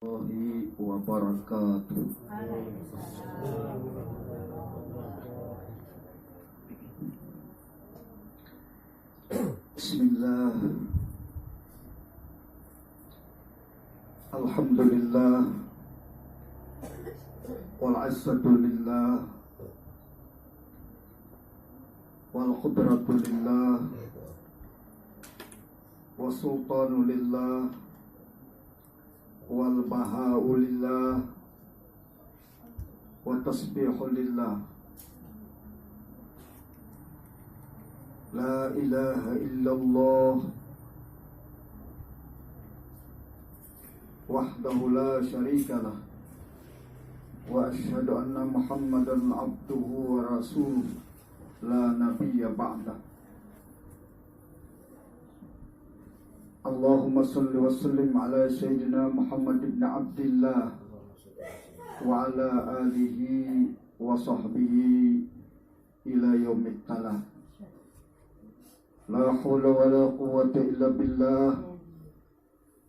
warahmatullahi wabarakatuh. Bismillah. Alhamdulillah. Wal izzatu lillah. Wal qudratu lillah. Wa sultanu lillah. Wal baha'u lillah. Wa tasbihu lillah. La ilaha illallah wahdahu la syarika lah. Wa ashhadu anna Muhammadan abduhu wa rasuluh la nabiyya ba'dah. Allahumma salli wa sallim ala sayyidina Muhammad ibn Abdillah wa ala alihi wa sahbihi ila yaumit talah. La hawla wa la quwwata illa billah.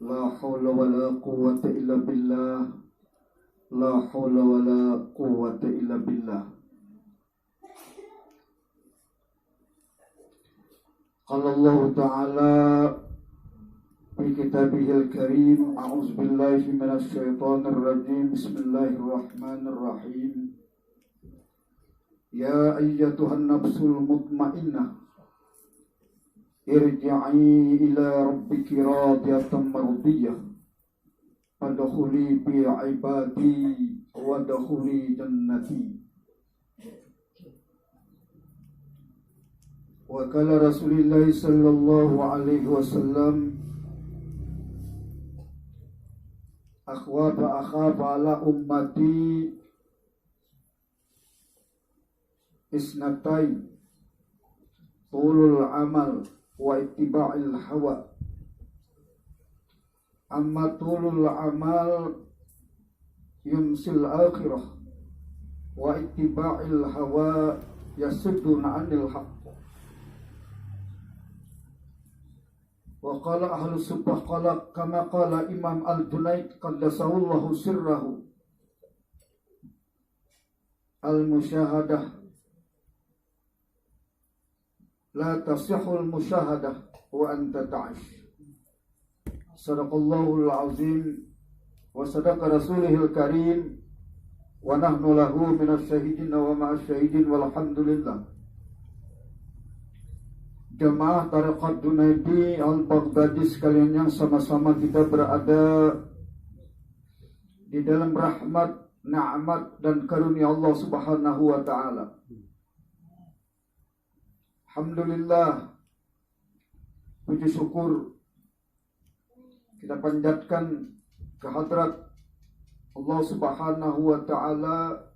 La hawla wa la quwwata illa billah. La hawla wa la quwwata illa billah. Qala Allah Ta'ala fi kitabihil karim, a'udzu billahi minasy syaithanir rajim. Bismillahirrahmanirrahim. Ya ayyatuhan nafsul mutmainnah, irji'i ila rabbiki radiyatan mardiyah, fadkhuli fi ibadi wa dkhuli jannati. Wa qala Rasulullah sallallahu alaihi wasallam, akhafa ala ummati isnatain, tulul amal wa ittiba'il hawa. Amma tulul amal yumsil akhirah, wa ittiba'il hawa yasudduna 'anil haqq. Wa qala ahlu subbah qala kama qala Imam Al-Junaid qaddasahullahu sirrahu, al-musyahadah la tasihul musyahadah wa anta ta'ish. Sadaqallahul azim wa sadaqa rasulihil karim wa nahnu lahu minas syahidin wa ma'as syahidin walhamdulillah. Jamaah Tariqat Junaidi Al-Baghdadi sekalian yang sama-sama kita berada di dalam rahmat, nikmat dan karunia Allah Subhanahu wa taala. Alhamdulillah, puji syukur kita panjatkan kehadrat Allah Subhanahu wa taala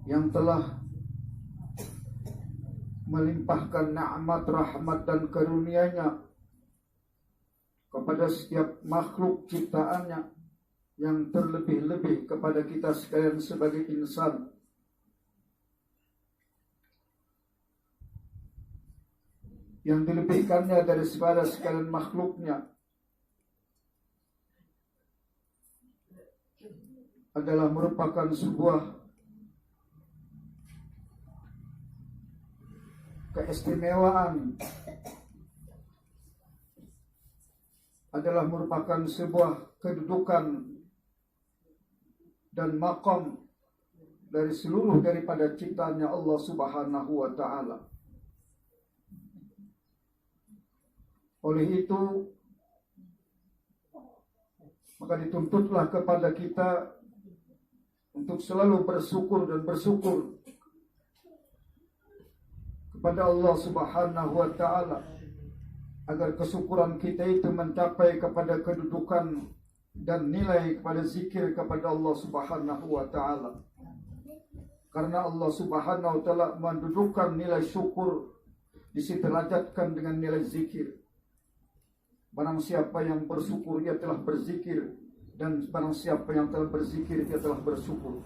yang telah melimpahkan nikmat, rahmat dan karunia-Nya kepada setiap makhluk ciptaannya, yang terlebih-lebih kepada kita sekalian sebagai insan. Yang dilebihkannya dari sekalian makhluknya adalah merupakan sebuah keistimewaan, adalah merupakan sebuah kedudukan dan maqam dari seluruh daripada ciptaannya Allah Subhanahu wa ta'ala. Oleh itu, maka dituntutlah kepada kita untuk selalu bersyukur dan bersyukur kepada Allah Subhanahu wa ta'ala, agar kesyukuran kita itu mencapai kepada kedudukan dan nilai kepada zikir kepada Allah Subhanahu wa ta'ala. Karena Allah Subhanahu wa ta'ala mendudukkan nilai syukur, disederajatkan dengan nilai zikir. Barang siapa yang bersyukur, ia telah berzikir, dan barang siapa yang telah berzikir, ia telah bersyukur.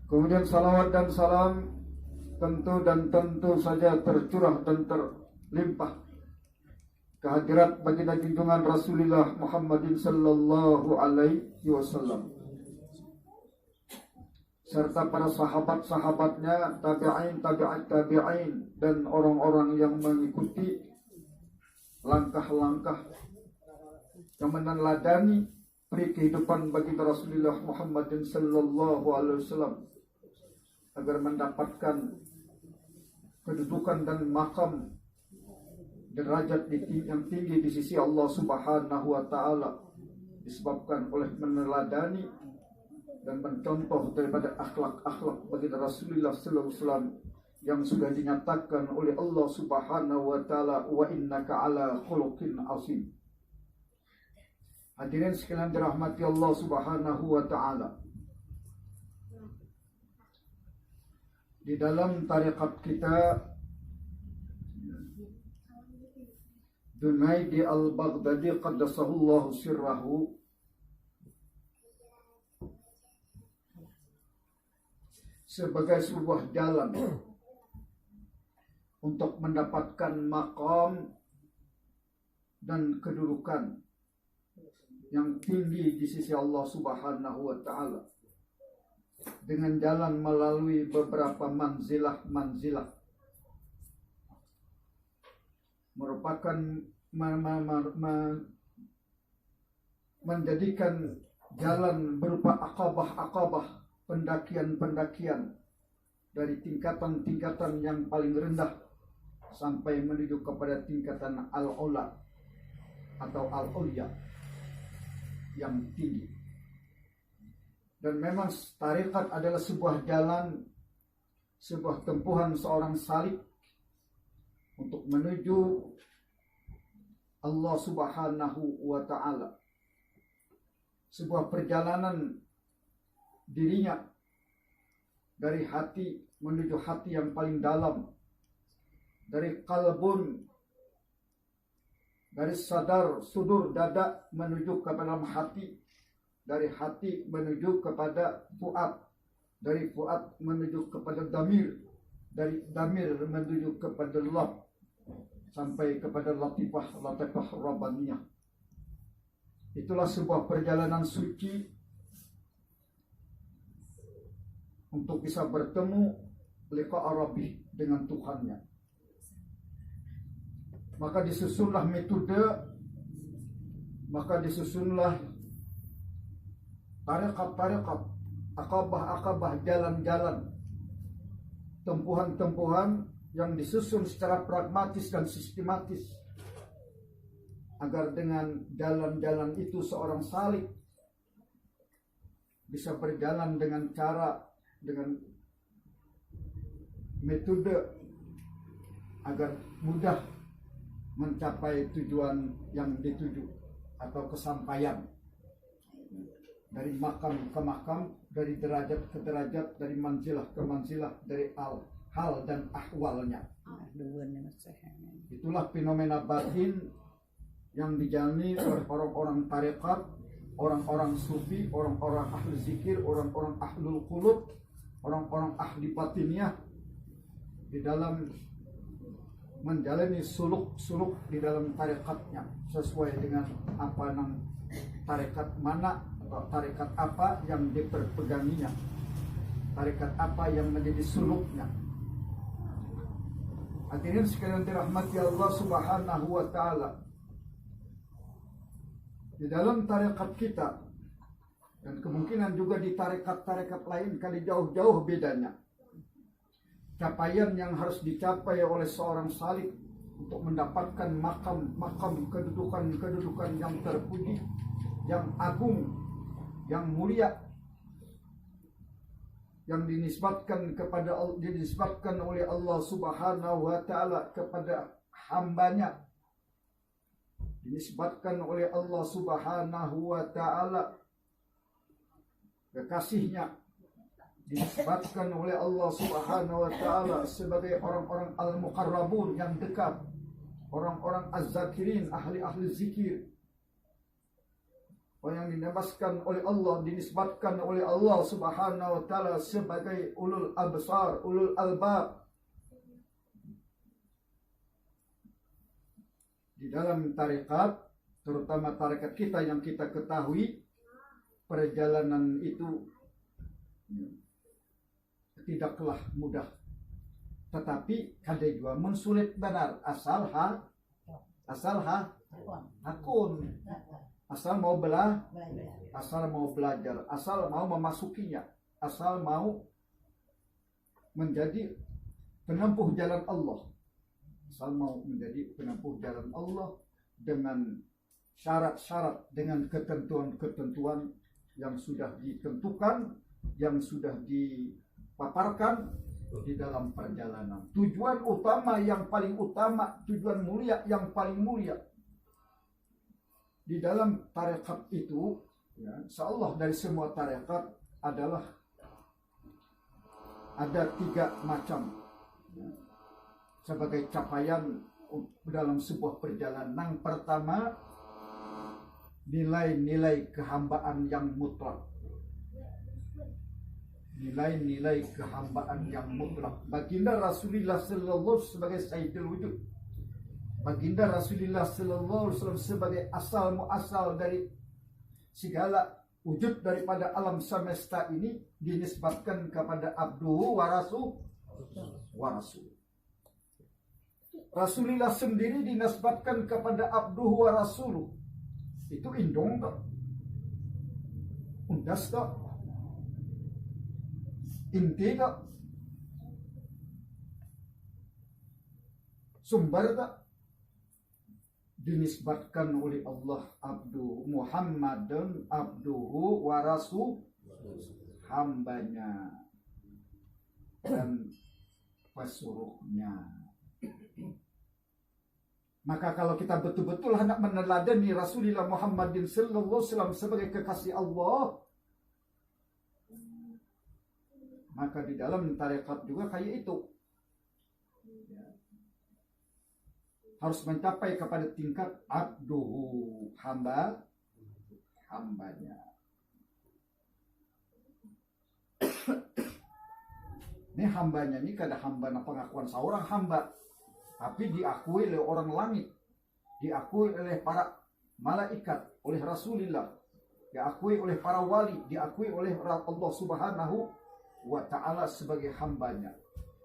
Kemudian salawat dan salam tentu saja tercurah dan terlimpah kehadirat baginda junjungan Rasulullah Muhammadin sallallahu alaihi wasallam serta para sahabat-sahabatnya, tabi'in, tabi'at tabi'in, dan orang-orang yang mengikuti langkah-langkah yang meneladani peri kehidupan baginda Rasulullah Muhammadin sallallahu alaihi wasallam agar mendapatkan kedudukan dan makam derajat yang tinggi di sisi Allah Subhanahu wa taala disebabkan oleh meneladani dan mencontoh daripada akhlak-akhlak baginda Rasulullah sallallahu alaihi wasallam yang sudah dinyatakan oleh Allah Subhanahu wa taala, wa innaka ala khuluqin azim. Hadirin sekalian dirahmati Allah Subhanahu wa taala. Di dalam tarekat kita Junaidi al-Baghdadi qaddasahullahu sirrahu sebagai sebuah jalan untuk mendapatkan maqam dan kedudukan yang tinggi di sisi Allah Subhanahu wa taala dengan jalan melalui beberapa manzilah-manzilah, merupakan menjadikan jalan berupa akabah-akabah, pendakian-pendakian dari tingkatan-tingkatan yang paling rendah sampai menuju kepada tingkatan al-ula atau al-ulya yang tinggi. Dan memang tarekat adalah sebuah jalan, sebuah tempuhan seorang salik untuk menuju Allah Subhanahu wa taala. Sebuah perjalanan dirinya dari hati menuju hati yang paling dalam, dari kalbun, dari sudur dada menuju ke dalam hati, dari hati menuju kepada fuad, dari fuad menuju kepada damir, dari damir menuju kepada lab, sampai kepada latifah rabbaniyah. Itulah sebuah perjalanan suci untuk bisa bertemu liqa Rabbih dengan Tuhannya. Maka disusunlah metode, maka disusunlah tarekat-tarekat, akabah-akabah, jalan-jalan, tempuhan-tempuhan yang disusun secara pragmatis dan sistematis agar dengan jalan-jalan itu seorang salik bisa berjalan dengan cara, dengan metode agar mudah mencapai tujuan yang dituju atau kesampaian, dari makam ke makam, dari derajat ke derajat, dari manzilah ke manzilah, dari hal dan ahwalnya. Itulah fenomena batin yang dijalani oleh orang-orang tarekat, orang-orang sufi, orang-orang ahli zikir, orang-orang ahlul qulub, orang-orang ahli batiniyah di dalam menjalani suluk-suluk di dalam tarekatnya sesuai dengan apa yang tarekat mana atau tarekat apa yang diperpeganginya, tarekat apa yang menjadi suluknya. Hadirin sekalian dirahmati Allah Subhanahu wa taala, di dalam tarekat kita dan kemungkinan juga di tarekat-tarekat lain kali jauh-jauh bedanya, capaian yang harus dicapai oleh seorang salik untuk mendapatkan makam kedudukan yang terpuji, yang agung, yang mulia, yang dinisbatkan oleh Allah Subhanahu wa taala kepada hambanya, dinisbatkan oleh Allah Subhanahu wa taala kekasihnya, dinisbatkan oleh Allah Subhanahu wa taala sebagai orang-orang al-muqarrabun yang dekat, orang-orang az-zakirin, ahli-ahli zikir. Yang dinisbatkan oleh Allah Subhanahu wa taala sebagai ulul absar, ulul albab. Di dalam tarekat, terutama tarekat kita yang kita ketahui, perjalanan itu tidaklah mudah. Tetapi kada juga mensulit benar asal hakun, asal mau belajar, asal mau memasukinya, asal mau menjadi penempuh jalan Allah. Asal mau menjadi penempuh jalan Allah dengan syarat-syarat, dengan ketentuan-ketentuan yang sudah ditentukan, yang sudah dipaparkan di dalam perjalanan. Tujuan utama yang paling utama, tujuan mulia yang paling mulia di dalam tarekat itu, ya, insyaallah dari semua tarekat adalah ada 3 macam, ya, sebagai capaian dalam sebuah perjalanan. Yang pertama, nilai-nilai kehambaan yang mutlak. Nilai-nilai kehambaan yang mutlak. Baginda Rasulullah sallallahu sebagai Sayyidul Wujud. Baginda Rasulullah sallallahu alaihi wasallam sebagai asal muasal dari segala wujud daripada alam semesta ini dinisbatkan kepada abduhu wa rasul. Rasulullah sendiri dinisbatkan kepada abduhu wa rasuluh. Itu indong tak? Undas tak? Inti tak? Sumber tak? Dinisbatkan oleh Allah abdu Muhammadun abduhu wa rasul, hambanya dan pesuruhnya. Maka kalau kita betul-betul hendak meneladani Rasulullah Muhammadin sallallahu alaihi wasallam sebagai kekasih Allah, maka di dalam tarekat juga kayak itu, ya, harus mencapai kepada tingkat abduhu, hambanya. Ini hambanya ini kada hamba pengakuan seorang hamba, tapi diakui oleh orang langit, diakui oleh para malaikat, oleh Rasulullah, diakui oleh para wali, diakui oleh Allah Subhanahu wa Ta'ala sebagai hambanya.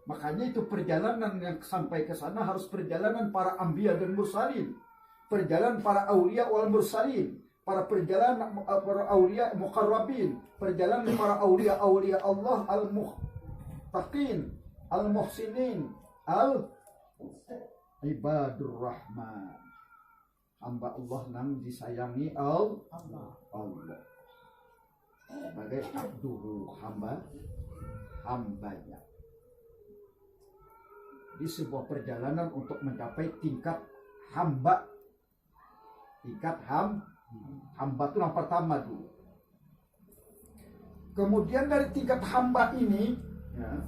Makanya itu perjalanan yang sampai ke sana harus perjalanan para anbiya dan mursalin, perjalanan para aulia wal mursalin, para perjalanan para aulia muqarrabin, perjalanan para aulia Allah al-muttaqin, al-muhsinin, ibadur rahman, hamba Allah yang disayangi Allah sebagai abduhu, hambanya. Di sebuah perjalanan untuk mencapai tingkat hamba, hamba itu yang pertama dulu. Kemudian dari tingkat hamba ini, ya,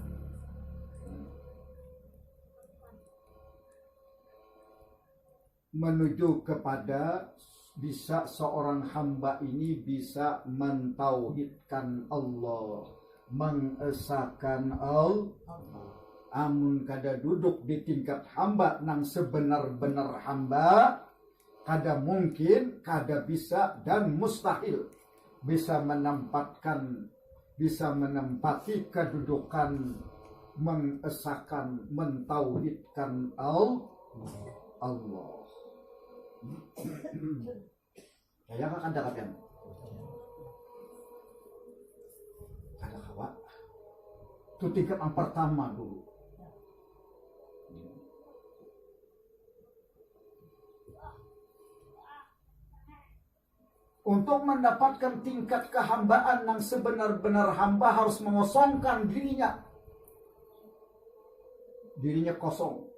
menuju kepada bisa seorang hamba ini bisa mentauhidkan Allah, mengesahkan Allah. Amun kada duduk di tingkat hamba nang sebenar-benar hamba, kada mungkin, kada bisa dan mustahil bisa menempati kedudukan mengesahkan, mentauhidkan Allah. Saya akan katakan ada kawan itu tingkat yang pertama dulu. Untuk mendapatkan tingkat kehambaan yang sebenar-benar hamba harus mengosongkan dirinya. Dirinya kosong.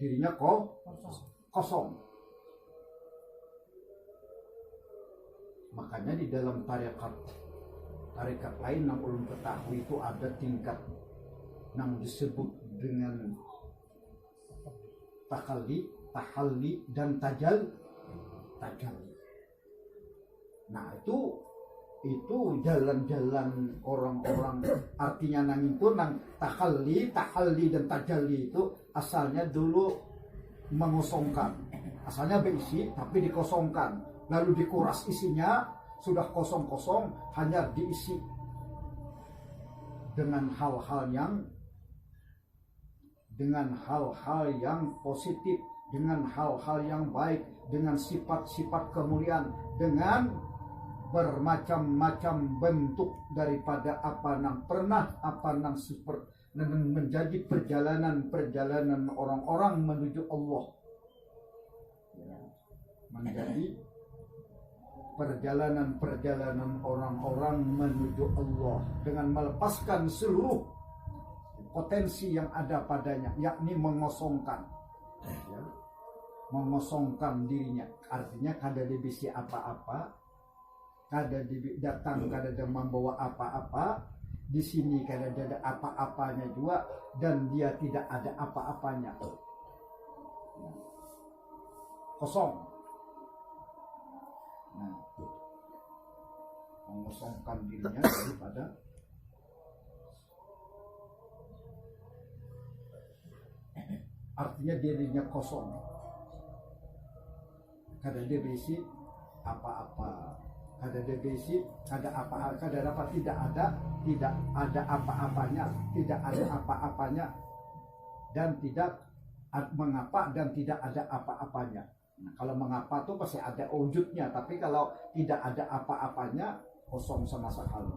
Dirinya kosong. Makanya di dalam tarekat lain yang ulun ketahui itu ada tingkat yang disebut dengan tahalli dan tajalli. Nah itu jalan-jalan orang-orang, artinya nang itu nang tahalli dan tajalli itu asalnya dulu mengosongkan, Asalnya berisi tapi dikosongkan, lalu dikuras isinya, sudah kosong-kosong, hanya diisi dengan hal-hal yang positif, dengan hal-hal yang baik, dengan sifat-sifat kemuliaan, dengan bermacam-macam bentuk daripada apa yang pernah, apa yang seperti menjadi perjalanan orang-orang menuju Allah, menjadi perjalanan orang-orang menuju Allah dengan melepaskan seluruh potensi yang ada padanya, yakni mengosongkan, mengosongkan dirinya. Artinya kada dibisi apa-apa, kada datang, kada ada membawa apa-apa. Di sini kada ada apa-apanya juga, dan dia tidak ada apa-apanya, kosong. Nah, mengosongkan dirinya daripada artinya dirinya kosong, kada dia berisi apa-apa, kada dia berisi, kada apa, kada dapat, tidak ada apa-apanya, tidak ada apa-apanya, dan tidak mengapa, dan tidak ada apa-apanya. Nah, kalau mengapa tuh pasti ada wujudnya, tapi kalau tidak ada apa-apanya, kosong sama sekali.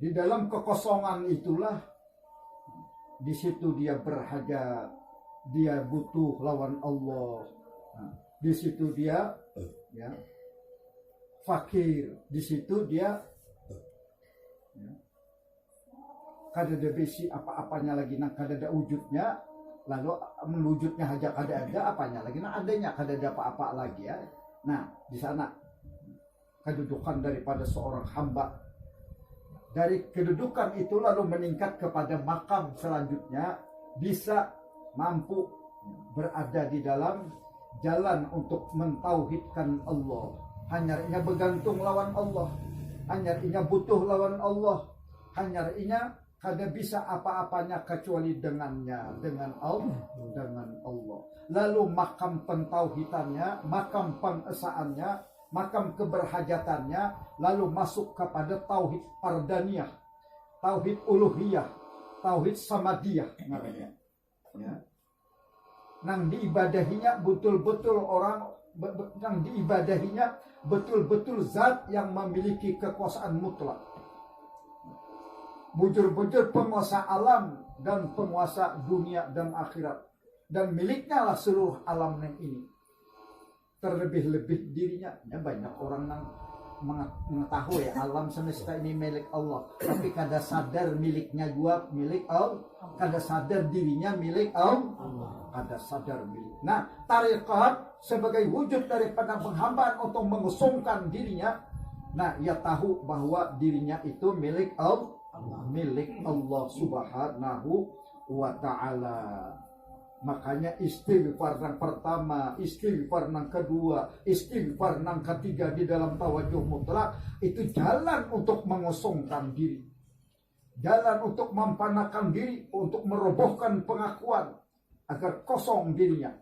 Di dalam kekosongan itulah, di situ dia berharga, dia butuh lawan Allah. Nah, di situ dia fakir, di situ dia kada ada besi apa-apanya lagi, nah kada ada wujudnya. Lalu mewujudnya aja kada ada apanya lagi, nah adanya kada ada apa-apa lagi ya. Nah, di sana kedudukan daripada seorang hamba, dari kedudukan itu lalu meningkat kepada makam selanjutnya, bisa mampu berada di dalam jalan untuk mentauhidkan Allah. Hanya inya bergantung lawan Allah, hanya inya butuh lawan Allah, hanya inya kada bisa apa-apanya kecuali dengannya, dengan Allah. Lalu makam pentauhidannya, makam pengesaannya, makam keberhajatannya, lalu masuk kepada tauhid fardaniyah, tauhid uluhiyah, tauhid samadiyah namanya. Ya. Nang diibadahinya betul-betul orang, yang diibadahinya betul-betul zat yang memiliki kekuasaan mutlak, bujur-bujur penguasa alam dan penguasa dunia dan akhirat, dan miliknya lah seluruh alam ini. Terlebih-lebih dirinya, ya banyak orang yang mengetahui alam semesta ini milik Allah, tapi kada sadar miliknya juga milik Allah, kada sadar dirinya milik Allah, kada sadar milik. Nah, tarekat sebagai wujud daripada penghambaan untuk mengusungkan dirinya. Nah, ia tahu bahwa dirinya itu milik Allah, milik Allah Subhanahu wa ta'ala. Makanya istighfar yang pertama, istighfar yang kedua, istighfar yang ketiga di dalam tawajuh mutlak itu jalan untuk mengosongkan diri, jalan untuk mempanakan diri, untuk merobohkan pengakuan agar kosong dirinya.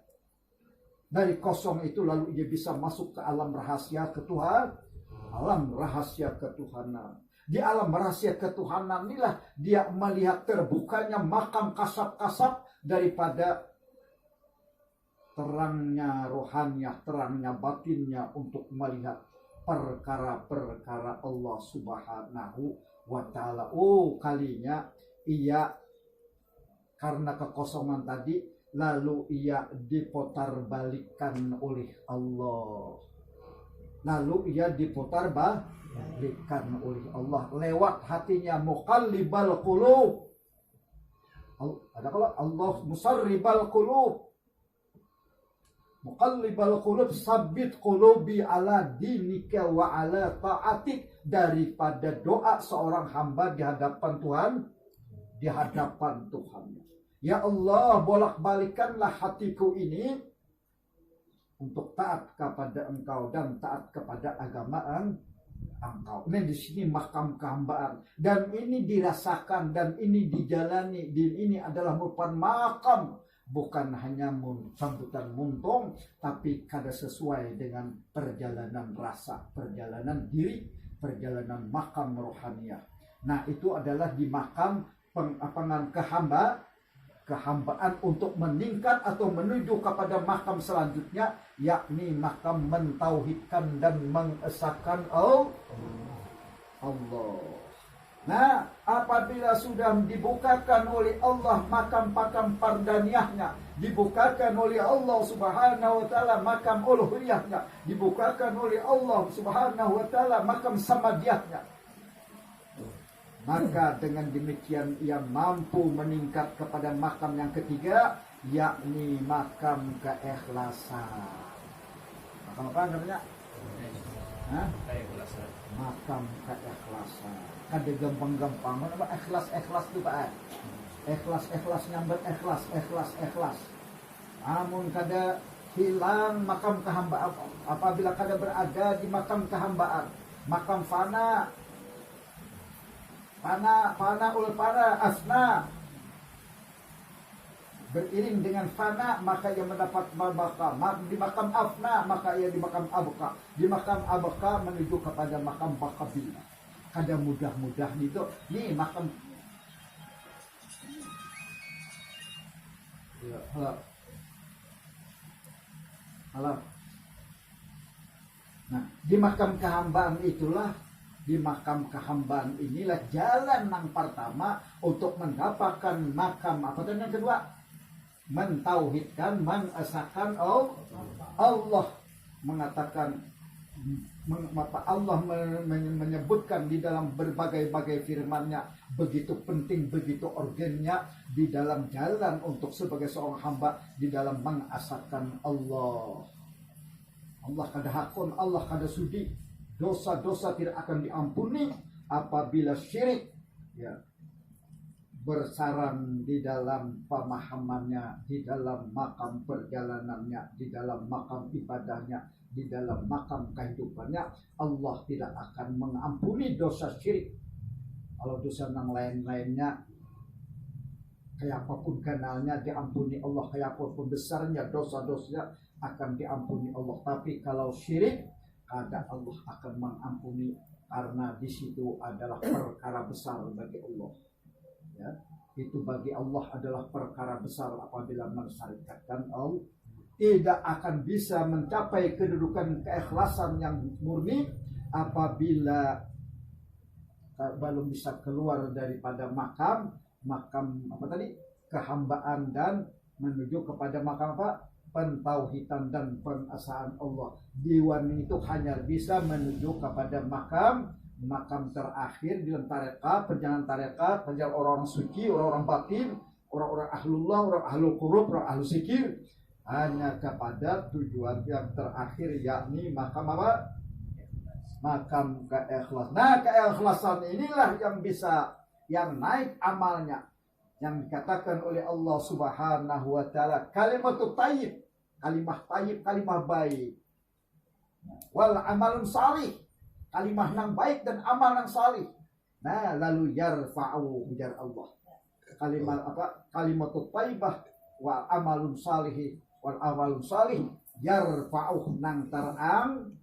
Dari kosong itu lalu ia bisa masuk ke alam rahasia ketuhanan, alam rahasia ketuhanan. Di alam rahasia ketuhanan inilah dia melihat terbukanya makam kasab-kasab daripada terangnya rohaniah, terangnya batinnya untuk melihat perkara-perkara Allah Subhanahu wa ta'ala. Oh, kalinya ia karena kekosongan tadi lalu ia diputarbalikkan oleh Allah. Lalu ia diputarbalikkan oleh Allah lewat hatinya muqallibal qulub. Ada kalau Allah musarribal qulub, muqallibal qulub, sabbit qulubi ala dinika wa ala ta'atik. Daripada doa seorang hamba di hadapan Tuhan, di hadapan Tuhannya. Ya Allah, bolak-balikanlah hatiku ini untuk taat kepada Engkau dan taat kepada agama Engkau. Ini di sini makam kehambaan, dan ini dirasakan dan ini dijalani. Ini adalah merupakan makam bukan hanya sambutan muntung, tapi kada sesuai dengan perjalanan rasa, perjalanan diri, perjalanan makam rohaniah. Nah, itu adalah di makam kehambaan untuk meningkat atau menuju kepada makam selanjutnya, yakni makam mentauhidkan dan mengesahkan Allah. Nah, apabila sudah dibukakan oleh Allah makam-makam pardaniahnya, dibukakan oleh Allah Subhanahu wa taala makam uluhiyahnya, dibukakan oleh Allah Subhanahu wa taala makam samadiyahnya, maka dengan demikian ia mampu meningkat kepada makam yang ketiga, yakni makam keikhlasan. Makam apa namanya? Keikhlasan. Makam keikhlasan. Kada gampang-gampang. Apa ikhlas itu Pak? Ikhlas nyambat ikhlas. Namun kada hilang makam kehambaan apabila kada berada di makam kehambaan, makam fana asna, beriring dengan fana maka ia mendapat mabaka, di makam afna maka ia di makam abqa, di makam abqa menuju kepada makam baqabila. Kada mudah-mudah gitu. Nih makam ya, halo. Nah, di makam kehambaan itulah, di makam kehambaan inilah jalan yang pertama untuk mendapatkan makam apa tadi yang kedua? Mentauhidkan, mengesahkan Allah. Mengatakan Allah menyebutkan di dalam berbagai-bagai firman-Nya, begitu penting, begitu urgennya di dalam jalan untuk sebagai seorang hamba di dalam mengesahkan Allah. Allah kada hakun, Allah kada sudi. Dosa-dosa tidak akan diampuni apabila syirik bersarang di dalam pemahamannya, di dalam makam perjalanannya, di dalam makam ibadahnya, di dalam makam kehidupannya. Allah tidak akan mengampuni dosa syirik. Kalau dosa yang lain-lainnya, kayak apapun kanalnya diampuni Allah, kayak apapun besarnya dosa-dosanya akan diampuni Allah. Tapi kalau syirik, kada Allah akan mengampuni, karena di situ adalah perkara besar bagi Allah. Ya, itu bagi Allah adalah perkara besar apabila mensyarikatkan Allah. Tidak akan bisa mencapai kedudukan keikhlasan yang murni apabila belum bisa keluar daripada makam apa tadi? Kehambaan dan menuju kepada makam apa? Pentauhidan dan pengesahan Allah. Diwan itu hanya bisa menuju kepada makam terakhir di dalam tarekat, perjalanan tarekat, perjalanan orang suci, orang batin, orang-orang ahlullah, orang ahlul qurub, orang ahlul zikir, hanya kepada tujuan yang terakhir, yakni makam apa? Makam keikhlasan. Nah, keikhlasan inilah yang bisa, yang naik amalnya, yang dikatakan oleh Allah Subhanahu wa taala kalimatut thayyib, kalimah thayyib, kalimah baik, wal amalun salih, kalimah nang baik dan amal nang salih. Nah, lalu yarfa'u ujar Allah. Kalimat apa? Kalimatut thayyibah wa amalun salih, wal amalun salih yarfa'u nang terangkat.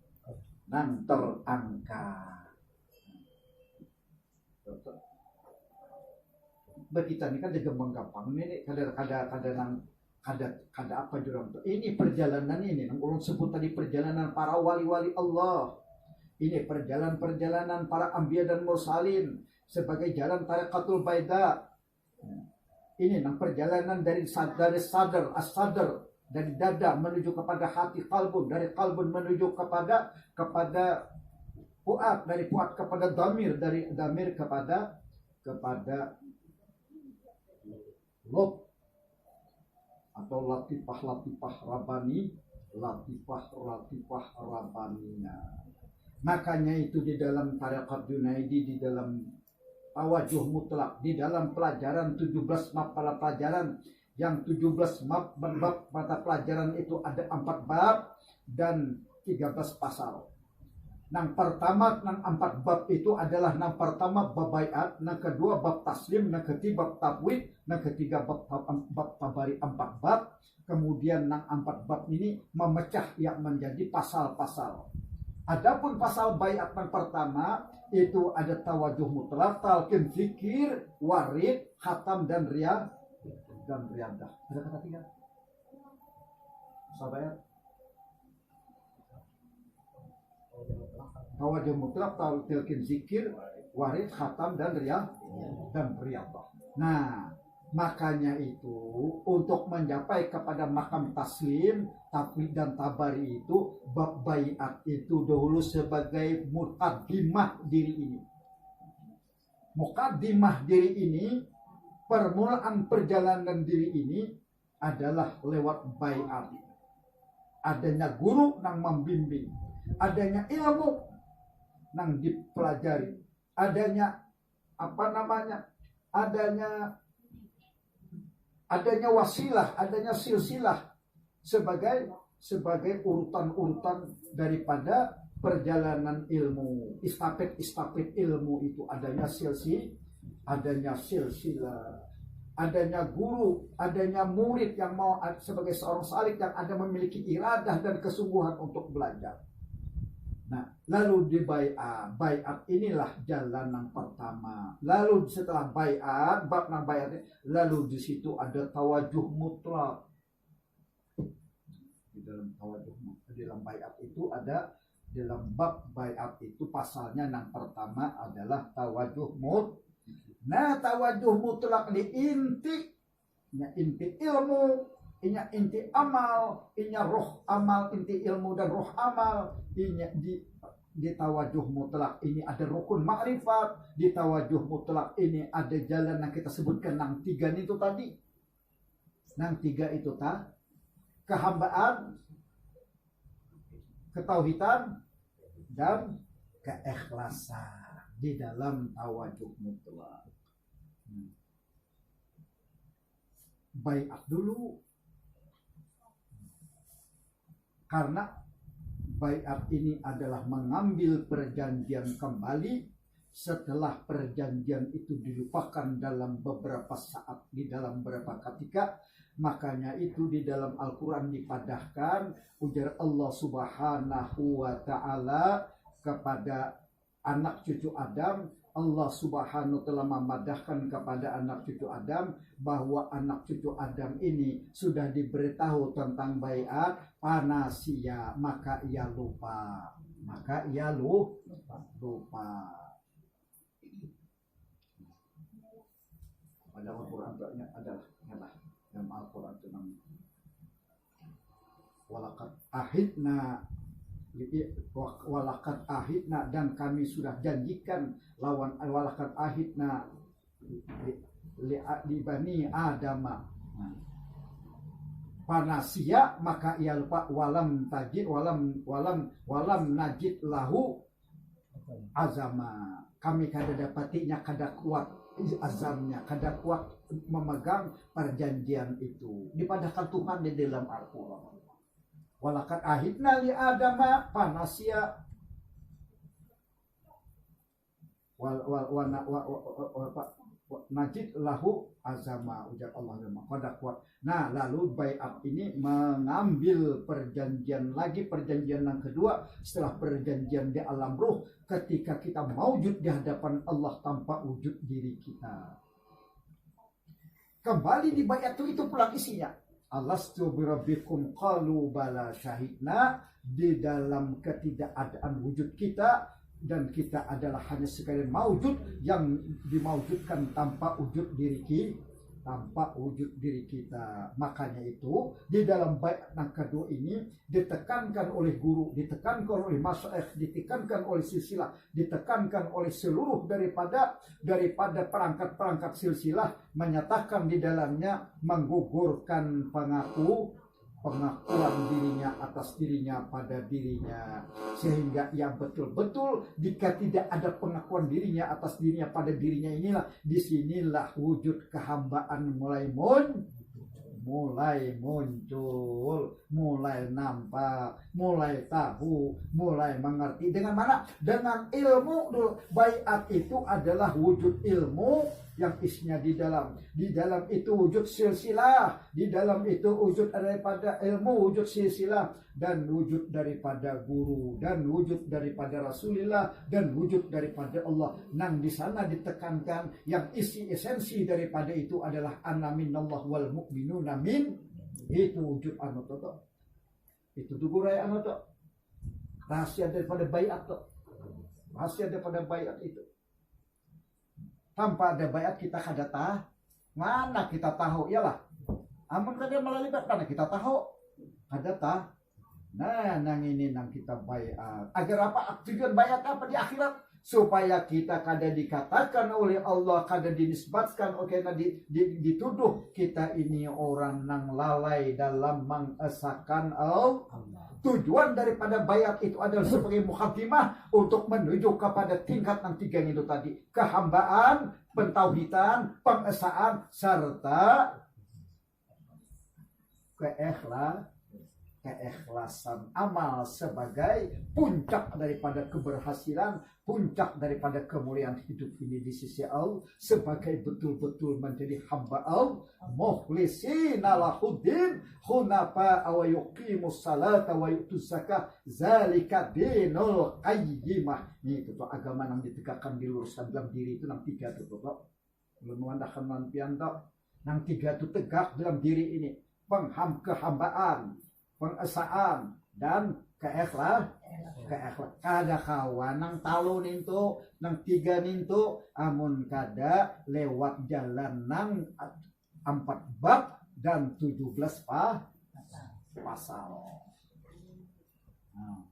Kita ini kan gampang-gampang ini kada apa jurang tuh. Ini perjalanan ini yang orang sebut tadi, perjalanan para wali-wali Allah. Ini perjalanan para anbiya dan mursalin sebagai jalan tarikatul baida. Ini perjalanan dari sadar, as-sadar, dari dada menuju kepada hati, kalbun, dari kalbun menuju kepada fuad, dari fuad kepada damir, dari damir kepada lob atau latifah rabbaninya. Makanya itu di dalam tarekat Junaidi, di dalam tawajuh mutlak, di dalam pelajaran 17 mata pelajaran, yang 17 bab mata pelajaran itu ada 4 bab dan 13 pasal. Nang pertama nang 4 bab itu adalah nang pertama bab baiat, nang kedua bab taslim, nang ketiga bab tabwid, nang ketiga bab tabari 4 bab. Kemudian nang 4 bab ini memecah yang menjadi pasal-pasal. Adapun pasal baiat yang pertama itu ada tawajuh mutlak, talqin, zikir, warid, khatam dan riyadah. Ada kata 3. Pasal baiat. Tawajuh mutlak, talqin, zikir, warid, khatam dan riyadah. Nah, makanya itu untuk mencapai kepada makam taslim, tabwid dan tabari itu bab baiat itu dahulu sebagai muqaddimah diri ini. Muqaddimah diri ini, permulaan perjalanan diri ini adalah lewat baiat. Adanya guru nang membimbing, adanya ilmu nang dipelajari, adanya adanya wasilah, adanya silsilah sebagai urutan-urutan daripada perjalanan ilmu, istafet ilmu itu adanya silsilah, adanya guru, adanya murid yang mau sebagai seorang salik yang ada memiliki iradah dan kesungguhan untuk belajar. Nah, lalu di baiat inilah jalan yang pertama. Lalu setelah baiat, bab nang baiat, lalu di situ ada tawajuh mutlak. Di dalam baiat itu ada, dalam bab baiat itu pasalnya yang pertama adalah tawajuh mutlak. Nah, tawajuh mutlak di inti ilmu, inya inti amal, inya roh amal, inti ilmu dan roh amal. Inya di tawajuh mutlak ini ada rukun ma'rifat, di tawajuh mutlak ini ada jalan yang kita sebutkan nang 3 itu tadi. Nang 3 itu kehambaan, ketauhidan dan keikhlasan di dalam tawajuh mutlak. Baiat dulu, karena baiat ini adalah mengambil perjanjian kembali setelah perjanjian itu dilupakan dalam beberapa saat, di dalam beberapa ketika. Makanya itu di dalam Al-Quran dipadahkan ujar Allah Subhanahu wa ta'ala kepada anak cucu Adam. Allah Subhanahu wa ta'ala memadahkan kepada anak cucu Adam bahwa anak cucu Adam ini sudah diberitahu tentang baiat, panasia, maka ia lupa. Pada Al-Quran adalah dalam Al-Quran itu namanya walakat ahidna, dan kami sudah janjikan lawan walakat ahidna li bani Adama. Panasia, maka ia lupa, walam najid lahu azama. Kami kada dapatinya, kada kuat azamnya, kada kuat memegang perjanjian itu. Dipadahkan Tuhan di dalam Al-Quran. Walakat ahidna li Adama panasia najid lahu azama, ujar Allah pada kuat. Nah, lalu baiat ini mengambil perjanjian lagi, perjanjian yang kedua setelah perjanjian di alam ruh, ketika kita maujud di hadapan Allah tanpa wujud diri kita. Kembali di baiat itu pulang isinya. Alastu birabbikum qalu bala syahidna, di dalam ketidakadaan wujud kita, dan kita adalah hanya sekalian maujud yang dimaujudkan tanpa wujud diri kita. Makanya itu di dalam bait yang kedua ini ditekankan oleh guru, ditekankan oleh masyayikh, ditekankan oleh silsilah, ditekankan oleh seluruh daripada perangkat-perangkat silsilah, menyatakan di dalamnya menggugurkan pengakuan dirinya atas dirinya pada dirinya, sehingga ia betul-betul jika tidak ada pengakuan dirinya atas dirinya pada dirinya, inilah disinilah wujud kehambaan mulai mulai muncul, mulai nampak, mulai tahu, mulai mengerti. Dengan mana? Dengan ilmu dulu. Baiat itu adalah wujud ilmu yang isinya di dalam itu wujud silsilah, di dalam itu wujud daripada ilmu, wujud silsilah, dan wujud daripada guru, dan wujud daripada Rasulullah, dan wujud daripada Allah. Nang di sana ditekankan yang isi esensi daripada itu adalah ana minallah wal mu'minuna min, itu wujud anu toto. Itu tugurai anu to. Rahasia daripada baiat to. Rahasia daripada baiat itu. Tanpa ada bayat kita kada tahu. Mana kita tahu? Iyalah. Amun kada melalui mana kita tahu? Kada tahu. Nah, nang ini nang kita bayat. Agar apa? Tujuan bayat apa di akhirat? Supaya kita kada dikatakan oleh Allah, kada dinisbatkan, dituduh kita ini orang nang lalai dalam mengesahkan Allah. Tujuan daripada bayat itu adalah sebagai mukaddimah untuk menuju kepada tingkat yang tiga itu tadi. Kehambaan, pentauhidan, pengesaan, serta keikhlasan amal sebagai puncak daripada keberhasilan, puncak daripada kemuliaan hidup ini di sisi Allah, sebagai betul-betul menjadi hamba Allah, mukhlisina lahuddin hunafa wa yuqimus salata wa yutuz zakah, zalika dinul qayyimah. Ini itu agama yang ditegakkan diluruskan dalam diri itu nang tiga itu kok. Belum mengandalkan lampian tok. Nang tiga itu tegak dalam diri ini. Kehambaan, pengesaan, dan keikhlasan. Kada kawan nang talo nintu, nang tiga nintu, amun kada lewat jalan nang 4 bab dan 17 pasal. Nah.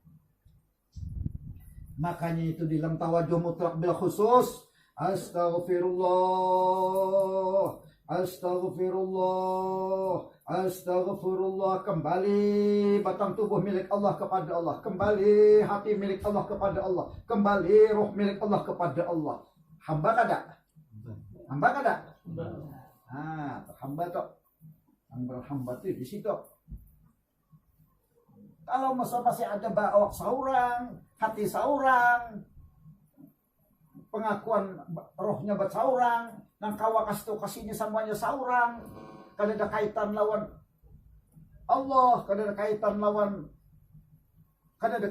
Makanya itu di dalam tawajuh mutlak bil khusus, astagfirullah, astagfirullah, astagfirullah. Kembali batang tubuh milik Allah kepada Allah, kembali hati milik Allah kepada Allah, kembali roh milik Allah kepada Allah. Hamba kada? Hamba kada? Hamba tok. Yang berhamba itu di situ. Kalau masih ada bawa seorang, hati seorang, pengakuan rohnya buat seorang, nang kawa kasihnya semuanya seorang, kada ada kaitan lawan Allah, kada ada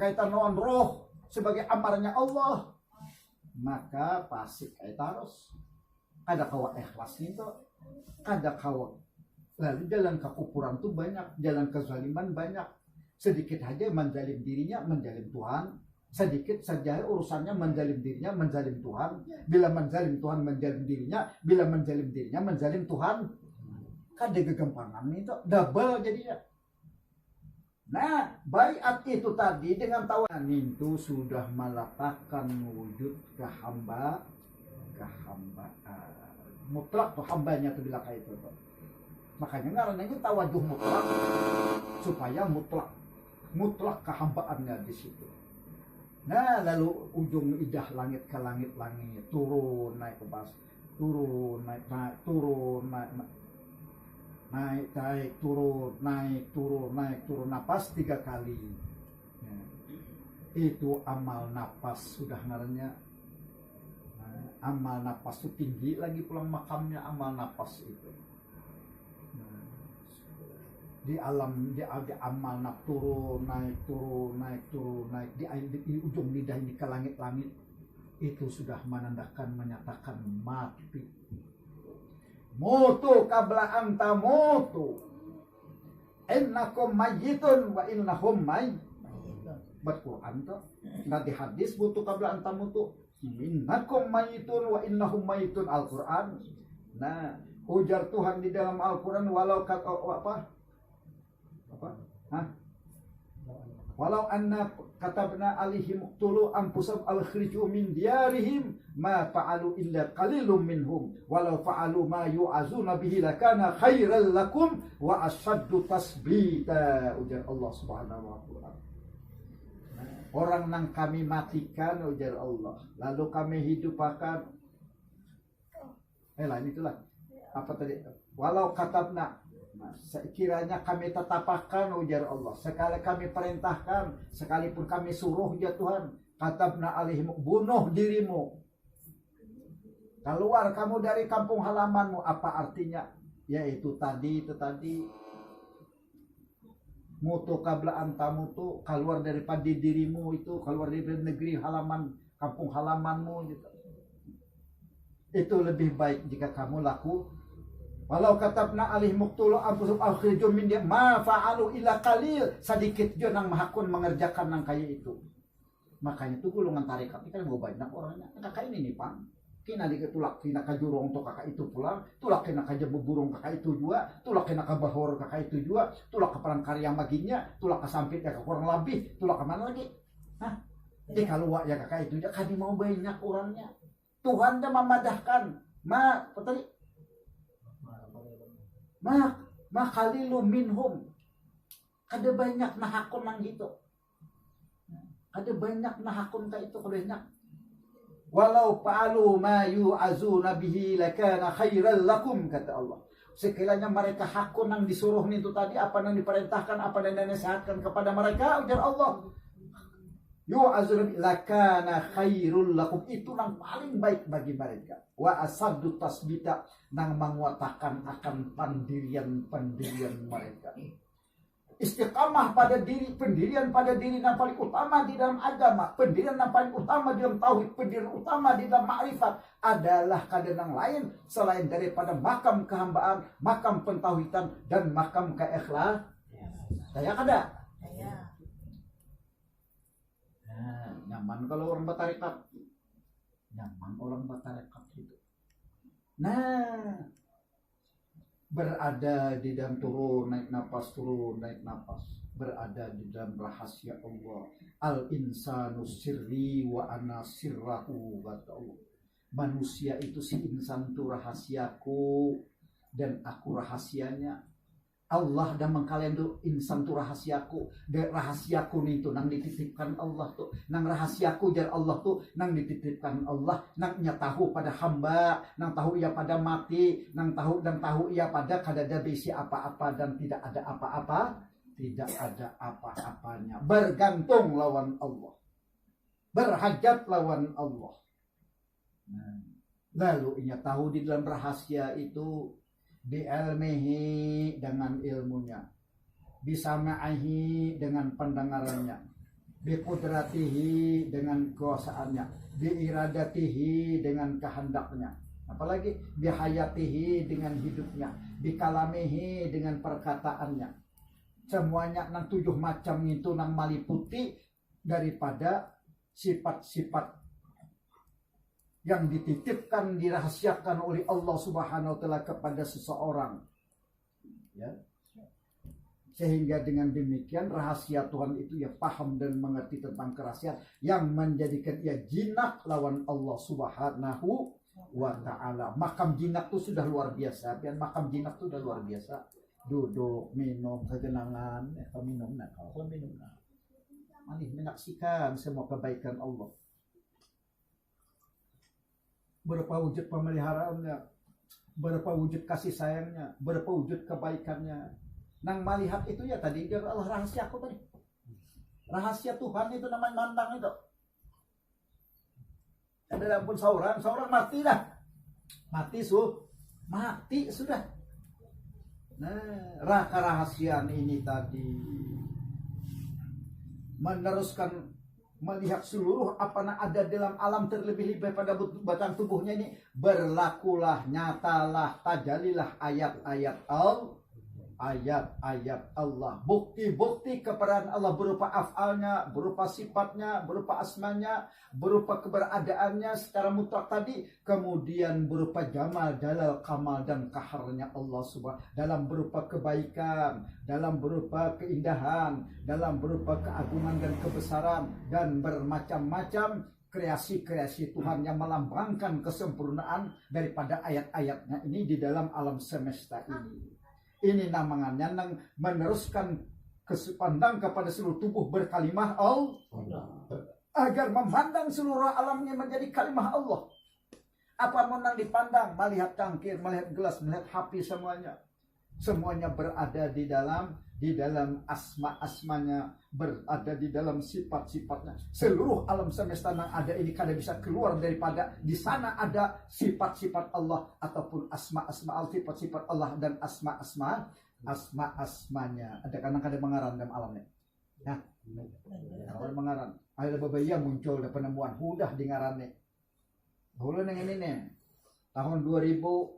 kaitan lawan roh sebagai amarnya Allah, maka pasik harus kada kawa ikhlas itu, kada kawa. Lalu jalan kekufuran itu banyak, jalan kezaliman banyak. Sedikit saja menzalim dirinya, menzalim Tuhan. Sedikit saja urusannya menzalim dirinya, menzalim Tuhan. Bila menzalim Tuhan, menzalim dirinya. Bila menzalim dirinya, menzalim Tuhan. Kada kegampangan itu, double jadinya. Nah, baiat itu tadi dengan tawanan itu sudah meletakkan wujud kehambaan. Mutlak tuh hambanya tuh bila kayak itu tuh. Makanya ngarannya itu tawajuh mutlak, supaya mutlak kehambaannya di situ. Nah, lalu ujung idah langit ke langit, turun naik ke bas, turun naik, turun naik, turun napas 3 kali. Nah, itu amal napas sudah ngarannya. Amal napas itu tinggi lagi pulang makamnya amal napas itu. Di alam di amal nak turun naik di ujung lidah ini ke langit-langit, itu sudah menandakan menyatakan mati. Mutu qabla anta mutu, innakum mayyitun wa innahum mayyitun. Quran tuh nanti hadis mutu qabla anta mutu, innakum mayyitun wa innahum mayyitun. Al-Quran. Nah, ujar Tuhan di dalam Al-Quran, walau kata apa? Walau anna katabna alaihim uqtulu anfusahum al-khriju min diyarihim ma fa'alu illa qalilum minhum walau fa'alu ma yu'azuna bihi lakana khairal lakum wa asaddu tasbita. Ujar Allah Subhanahu wa ta'ala. Orang nang kami matikan, ujar Allah, lalu kami hidupkan. Itulah apa tadi? Walau katabna, Nah, sekiranya kami tetapkan ujar Allah, sekali kami perintahkan, sekalipun kami suruh ya Tuhan, katabna alaihim, bunuh dirimu. Keluar kamu dari kampung halamanmu. Apa artinya? Yaitu tadi mutu kabla antamu tuh keluar daripada dirimu, itu keluar dari negeri halaman kampung halamanmu gitu. Itu lebih baik jika kamu laku. Walau katabna alih muktulu anfusum akhrijum min dia ma fa'alu illa qalil, sedikit je nang mahakun mengerjakan nang kaya itu. Makanya itu golongan tarekat ini kan mau banyak orangnya. Kakak ini nih Pak, kina diketulak kina kajurong to kakak itu pulang, tulak kina kajabu burung kakak itu juga, tulak kina kabahor kakak itu juga, tulak ke perang karya maginya, tulak ke sampit ya ke kurang lebih, tulak ke mana lagi? Hah? Di kaluwa ya kakak itu juga, kadi mau banyak orangnya. Tuhan dah memadahkan, apa tadi? Ma khalilu minhum. Ada banyak nahakun nang gitu. Ada banyak nahakun kayak itu banyak. Walau fa'alu ma yu'azuna bihi lakana khairal lakum, kata Allah. Sekiranya mereka hakun nang disuruh itu tadi, apa yang diperintahkan, apa yang dinasihatkan kepada mereka, ujar Allah, yu'azuna bihi lakana khairul lakum, itu yang paling baik bagi mereka. Wa asaddu tasbita, nang menguatakan akan pendirian mereka. Istiqamah pada diri, pendirian pada diri yang paling utama di dalam agama, pendirian yang paling utama di dalam tauhid, pendirian utama di dalam ma'rifat adalah kadang lain selain daripada makam kehambaan, makam pentauhidan, dan makam keikhlas. Saya kada. Nah, nyaman kalau orang bertarekat. Nyaman orang bertarekat itu. Nah, berada di dalam turun naik napas, turun naik napas, berada di dalam rahasia Allah. Al insanu sirri wa ana sirrahu, kata Allah. Manusia itu si insan itu rahasiaku dan aku rahasianya. Allah dan mengkalian tuh insan tuh rahasiaku, dan rahasiaku nih tuh nang dititipkan Allah tuh, nang rahasiaku jar Allah tuh nang dititipkan Allah, nang nya tahu pada hamba, nang tahu ia pada mati, nang tahu dan tahu ia pada kadada bisi apa-apa dan tidak ada apa-apa, tidak ada apa-apanya, bergantung lawan Allah, berhajat lawan Allah. Nah, lalu ia tahu di dalam rahasia itu bi'ilmihi, dengan ilmunya, bisamaihi, dengan pendengarannya, biqudratihi, dengan kuasaannya, biiradatihi, dengan kehendaknya, apalagi bihayatihi, dengan hidupnya, bikalamihi, dengan perkataannya. Semuanya nang 7 macam itu nang maliputi daripada sifat-sifat yang dititipkan, dirahasiakan oleh Allah Subhanahu wa taala kepada seseorang. Ya. Sehingga dengan demikian rahasia Tuhan itu ya paham dan mengerti tentang kerahasiaan yang menjadikan ia jinak lawan Allah Subhanahu wa taala. Makam jinak itu sudah luar biasa, dan makam jinak itu sudah luar biasa. Duduk, minum, kegenangan, minum nak, kalau minum nak. Menyaksikan semua kebaikan Allah. Berupa wujud pemeliharaannya, berupa wujud kasih sayangnya, berupa wujud kebaikannya. Nang melihat itu ya tadi dia Allah rahasia aku tadi. Rahasia Tuhan itu namanya mandang itu. Ada pun seorang mati dah. Mati sudah. Nah, kerahasiaan ini tadi meneruskan melihat seluruh apa yang ada dalam alam terlebih-lebih pada batang tubuhnya ini, berlakulah, nyatalah, tajalilah ayat-ayat Allah, bukti-bukti keperadaan Allah berupa af'alnya, berupa sifatnya, berupa asmanya, berupa keberadaannya secara mutlak tadi, kemudian berupa jamal, dalal, kamal dan kaharnya Allah subhanahu, dalam berupa kebaikan, dalam berupa keindahan, dalam berupa keagungan dan kebesaran, dan bermacam-macam kreasi-kreasi Tuhan yang melambangkan kesempurnaan daripada ayat-ayatnya ini di dalam alam semesta ini. Ini namanya yang meneruskan kesepandang kepada seluruh tubuh berkalimah Allah, agar memandang seluruh alamnya menjadi kalimah Allah. Apa yang dipandang, melihat cangkir, melihat gelas, melihat HP semuanya. Semuanya berada di dalam asma-asmanya, berada di dalam sifat-sifatnya. Seluruh alam semesta yang ada ini kada bisa keluar daripada di sana ada sifat-sifat Allah ataupun asma-asma, sifat-sifat Allah dan asma-asmanya. Ada kadang-kadang mengaran dalam alamnya. Nah, kalau mengaran, ada beberapa muncul ada penemuan udah di ngarannya. Dulu yang ini nih, tahun 2000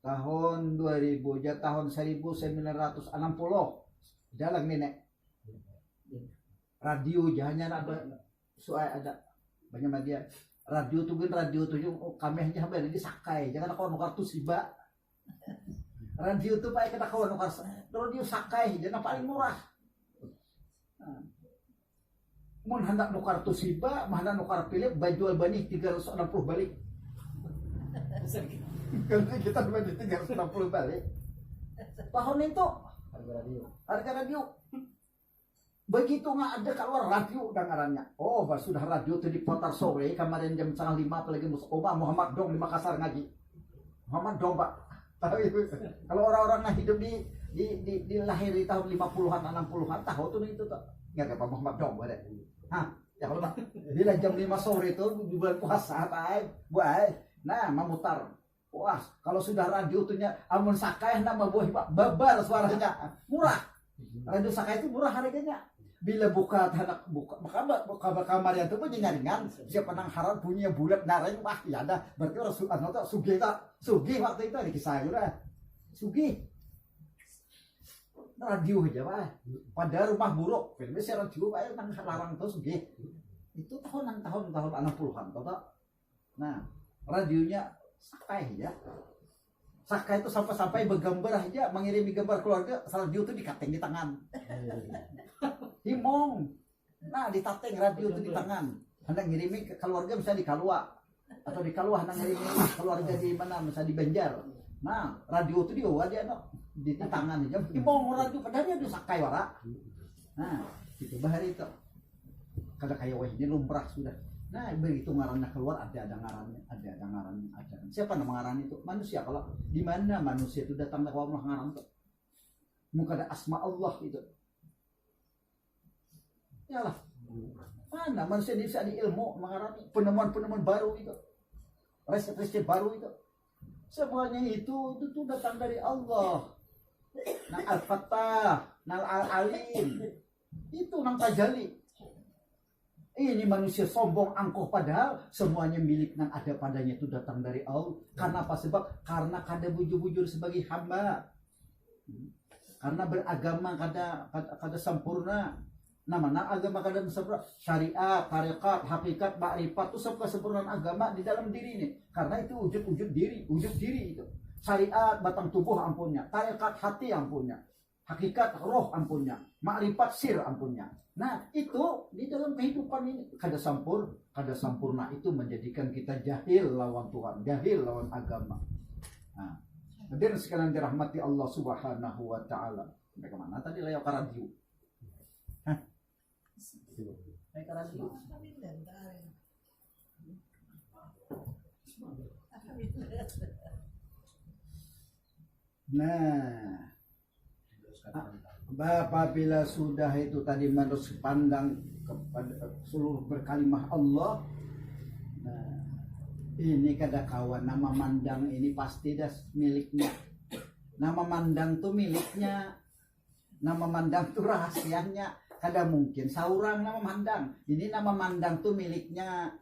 ya tahun 1960 jalan nenek radio jahannya ada banyak media radio tuh yung kami hanya hampir di Sakai jangan aku nukar tuh siba radio tuh pakai kita kawan nukar radio Sakai jangan paling murah mun hendak nukar tuh siba mana nukar Philip bajual bani 360 balik karena kita cuma di 360 balik tahun itu harga radio begitu nggak ada keluar radio dengarannya sudah radio itu diputar sore kemarin jam 4:30 apalagi Muhammad Dong di Makassar ngaji Muhammad Dong Pak kalau orang-orang yang hidup di lahir di tahun 50-an 60-an tahu tuh itu tuh nggak apa Muhammad Dong ada ya kalau bila jam 5 sore itu di bulan puasa nah memutar. Wah, kalau sudah radio tuhnya amun Sakai nama buah babar suaranya murah. Radio Sakai itu murah harganya. Bila buka kamar yang itu pun nyaringan. Siapa nang harap punya bulat narai wah ya ada. Berarti orang sugih waktu itu ada kisah udah. Sugih. Radio aja Pak. Pada rumah buruk. Filmnya si radio Pak nang larang tuh sugih. Itu tahun 60-an toh. Nah, radionya Sakai ya. Sakai itu sampai bergambar aja mengirimi gambar keluarga radio itu dikateng di tangan. Himong. Nah, ditateng radio itu di tangan. Hendak ngirimi ke keluarga bisa di Kalua atau di Kalua hendak ngirimi keluarga di mana bisa di Banjar. Nah, radio itu dia di tangan aja. Himong radio padahal dia di Sakai wara. Nah, itu bahari itu. Kada kayak wah ini lumrah sudah. Nah, begitu ngarannya keluar ada ngarannya. Siapa nama ngaran itu? Manusia. Kalau di mana manusia itu datang ke Allah ngaran itu? Muka ada asma Allah itu. Yalah. Mana manusia bisa di ilmu mengarani penemuan-penemuan baru itu. Riset-riset baru itu. Semuanya itu tuh datang dari Allah. Nang Al-Fattah, nang Al-Alim. Itu nang Tajali. Ini manusia sombong angkuh padahal semuanya milik yang ada padanya itu datang dari Allah. Karena apa sebab? Karena kada bujur-bujur sebagai hamba. Karena beragama kada sempurna. Namanya agama kada sempurna. Syariat, tarekat, hakikat, makrifat itu sebab kesempurnaan agama di dalam diri ini. Karena itu wujud diri itu. Syariat batang tubuh ampunnya, tarekat hati ampunnya. Hakikat roh ampunnya, makrifat sir ampunnya. Nah itu di dalam kehidupan ini kada sampurna itu menjadikan kita jahil lawan Tuhan, jahil lawan agama. Nah, hadirin sekalian dirahmati Allah Subhanahu wa taala. Mereka mana tadi layak radio. Layak radio. Nah, apabila sudah itu tadi menurut pandang kepada seluruh berkalimah Allah, nah, ini kada kawan nama mandang ini pasti dah miliknya. Nama mandang tuh miliknya, nama mandang tuh rahasianya. Kada mungkin seorang nama mandang. Ini nama mandang tuh miliknya,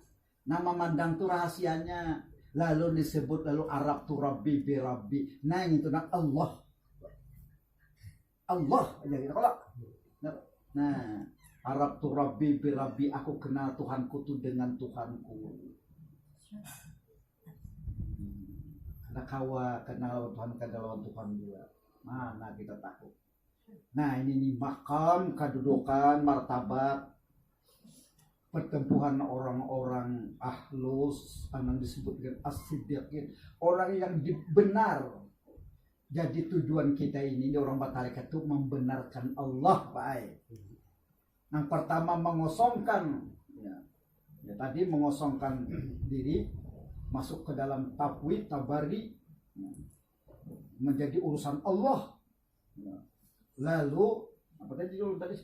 nama mandang tuh rahasianya. Lalu disebut Arab tu Rabbi bi Rabbi. Nah itu nak Allah aja gitu. Kalau nah Arab tu Rabbi bi Rabbi, aku kenal Tuhanku tu dengan Tuhanku. Ada kawa kenal Tuhan lawan Tuhan juga. Mana kita tahu. Nah ini nih makam, kedudukan, martabat pertempuran orang-orang ahlus yang disebut dengan as-siddiqin, orang yang benar. Jadi tujuan kita ini orang Batarekat itu membenarkan Allah, baik. Yang pertama mengosongkan, ya tadi mengosongkan diri, masuk ke dalam tafwid, tabari, menjadi urusan Allah. Lalu apa tadi dulu tadi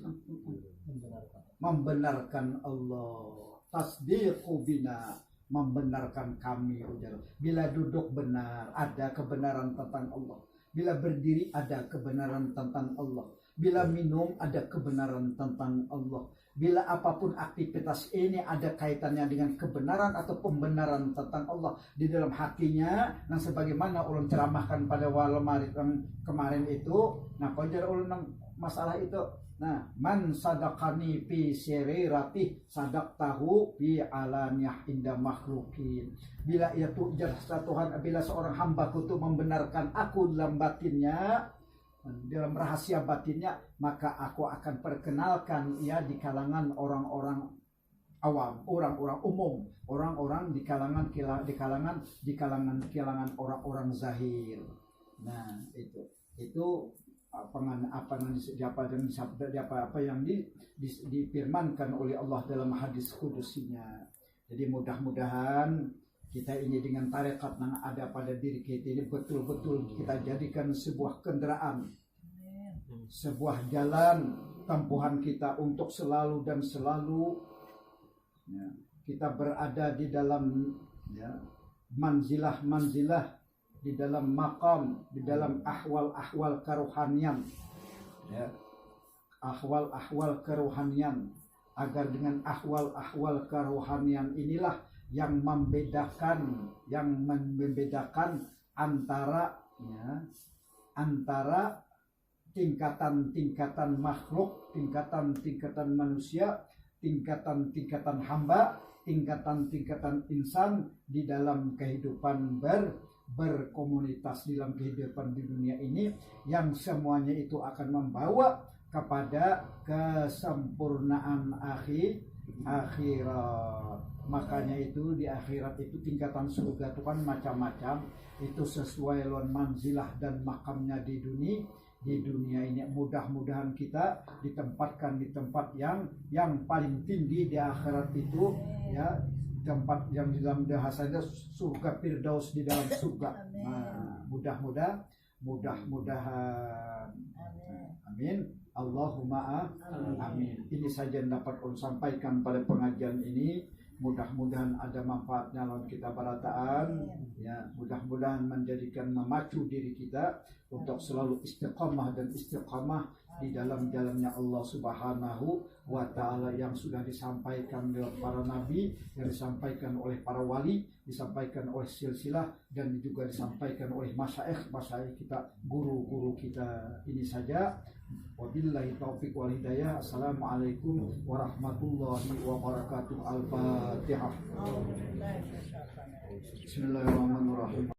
membenarkan Allah, tasdiqu bina, membenarkan kami. Bila duduk benar, ada kebenaran tentang Allah. Bila berdiri, ada kebenaran tentang Allah. Bila minum, ada kebenaran tentang Allah. Bila apapun aktivitas ini ada kaitannya dengan kebenaran atau pembenaran tentang Allah di dalam hatinya. Nah, sebagaimana ulun ceramahkan pada walemari kemarin itu, nah kalau ulun masalah itu, nah, man sadaqani fi sirirati sadaqtahu fi alaniyah inda makhlukin. Bila itu jasa Tuhan, bila seorang hambaku itu membenarkan aku dalam batinnya, dalam rahasia batinnya, maka aku akan perkenalkan ia di kalangan orang-orang awam, orang-orang umum, orang-orang di kalangan orang-orang zahir. Nah, itu apa yang difirmankan oleh Allah dalam hadis kudusinya. Jadi mudah-mudahan kita ini dengan tarekat yang ada pada diri kita ini betul-betul kita jadikan sebuah kendaraan, sebuah jalan tempuhan kita untuk selalu dan selalu ya, kita berada di dalam ya, manzilah-manzilah, di dalam maqam, di dalam ahwal-ahwal kerohanian, ya, ahwal-ahwal kerohanian, agar dengan ahwal-ahwal kerohanian inilah yang membedakan antara ya, antara tingkatan-tingkatan makhluk, tingkatan-tingkatan manusia, tingkatan-tingkatan hamba, tingkatan-tingkatan insan di dalam kehidupan berkomunitas, dalam kehidupan di dunia ini, yang semuanya itu akan membawa kepada kesempurnaan akhirat. Makanya itu di akhirat itu tingkatan surga itu kan macam-macam, itu sesuai lawan manzilah dan makamnya di dunia ini. Mudah-mudahan kita ditempatkan di tempat yang paling tinggi di akhirat itu, ya, tempat yang di dalam bahasanya surga Firdaus, di dalam surga. Nah, mudah-mudahan. Amin. Allahumma amin. Ini saja yang dapat saya sampaikan pada pengajian ini. Mudah-mudahan ada manfaatnya lawan kita barataan, ya, mudah-mudahan memacu diri kita untuk selalu istiqamah dan istiqamah di dalam jalannya Allah Subhanahu wa Ta'ala, yang sudah disampaikan oleh para nabi, yang disampaikan oleh para wali, disampaikan oleh silsilah, dan juga disampaikan oleh masyaikh kita, guru-guru kita. Ini saja. Wabillahi taufiq wal hidayah. Assalamualaikum warahmatullahi wabarakatuh. Al-Fatihah. Bismillahirrahmanirrahim.